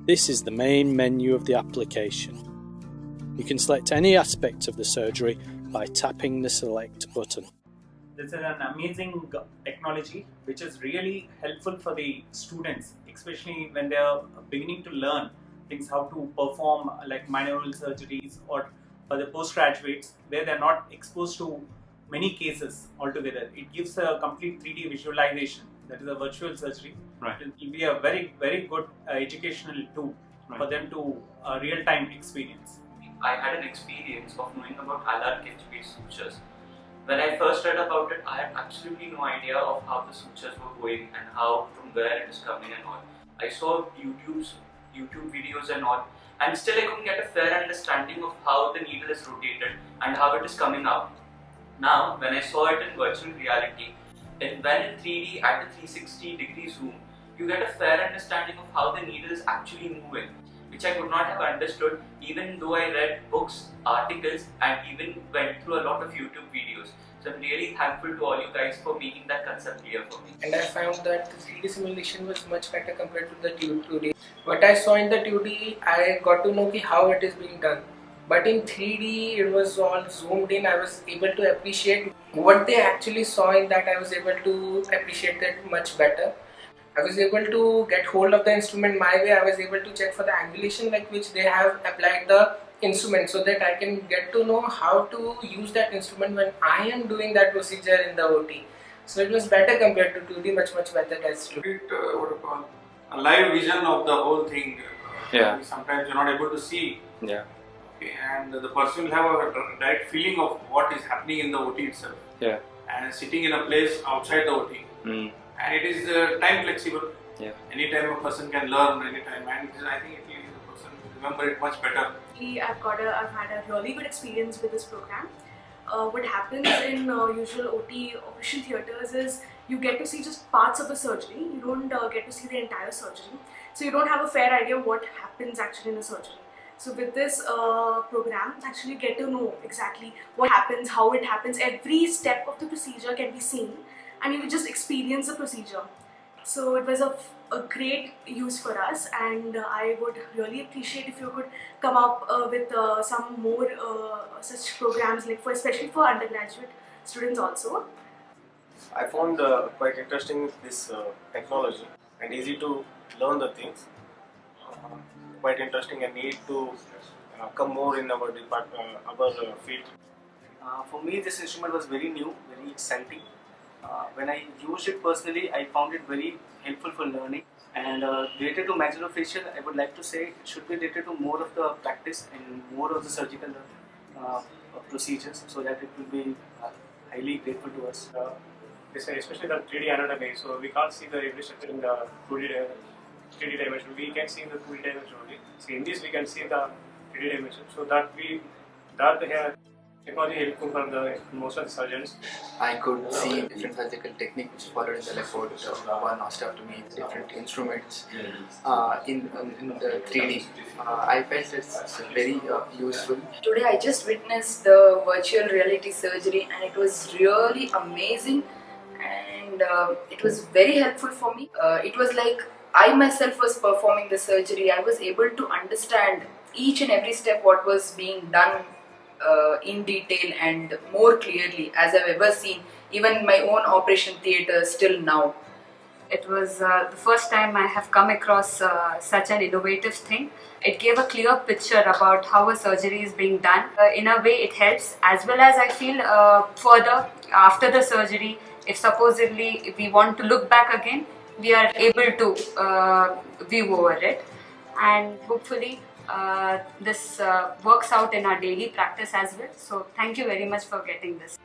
This is the main menu of the application. You can select any aspect of the surgery by tapping the select button. This is an amazing technology which is really helpful for the students, especially when they are beginning to learn things how to perform like manual surgeries, or for the postgraduates where they are not exposed to many cases altogether. It gives a complete 3D visualization, that is a virtual surgery. Right. It will be a very good educational tool for them to real-time experience. I had an experience of knowing about alar based sutures. When I first read about it, I had absolutely no idea of how the sutures were going and how, from where it is coming and all. I saw YouTube videos and all, and still I couldn't get a fair understanding of how the needle is rotated and how it is coming out. Now, when I saw it in virtual reality, when in 3D at the 360-degree zoom, you get a fair understanding of how the needle is actually moving, which I could not have understood even though I read books, articles, and even went through a lot of YouTube videos. So I'm really thankful to all you guys for making that concept clear for me. And I found that the 3D simulation was much better compared to the 2D. What I saw in the 2D, I got to know how it is being done. But in 3D, it was all zoomed in. I was able to appreciate what they actually saw in that. I was able to appreciate that much better. I was able to get hold of the instrument my way. I was able to check for the angulation like which they have applied the instrument, so that I can get to know how to use that instrument when I am doing that procedure in the OT. So it was better compared to 2D, much better as 2D. A live vision of the whole thing. Yeah. Sometimes you're not able to see. Yeah. Okay, and the person will have a direct feeling of what is happening in the OT itself. Yeah. And sitting in a place outside the OT. And it is time flexible. Yeah. Anytime a person can learn, anytime, and I think it will the person remember it much better. I've had a really good experience with this program. What happens in usual OT operation theatres is you get to see just parts of the surgery. You don't get to see the entire surgery. So you don't have a fair idea what happens actually in the surgery. So with this program, you actually get to know exactly what happens, how it happens. Every step of the procedure can be seen, and you will just experience the procedure. So it was a great use for us, and I would really appreciate if you could come up with some more such programs, like especially for undergraduate students also. I found quite interesting this technology and easy to learn the things. Quite interesting and need to come more in our department, our field. For me, this instrument was very new, very exciting. When I used it personally, I found it very helpful for learning. And related to maxillofacial, I would like to say it should be related to more of the practice and more of the surgical procedures, so that it will be highly grateful to us. Especially the 3D anatomy, so we can't see the every structure in the 3D dimension. We can see in the 2D dimension only. So in this we can see the 3D dimension. So that the technology helpful for the most of the surgeons. I could see different surgical technique which followed in the left foot, one osteotomy, different instruments in the 3D. I felt it's very useful. Today I just witnessed the virtual reality surgery, and it was really amazing, and it was very helpful for me. It was like I myself was performing the surgery. I was able to understand each and every step what was being done in detail and more clearly as I've ever seen, even in my own operation theatre still now. It was the first time I have come across such an innovative thing. It gave a clear picture about how a surgery is being done. In a way it helps, as well as I feel further after the surgery, if supposedly we want to look back again, we are able to view over it, and hopefully this works out in our daily practice as well. So thank you very much for getting this.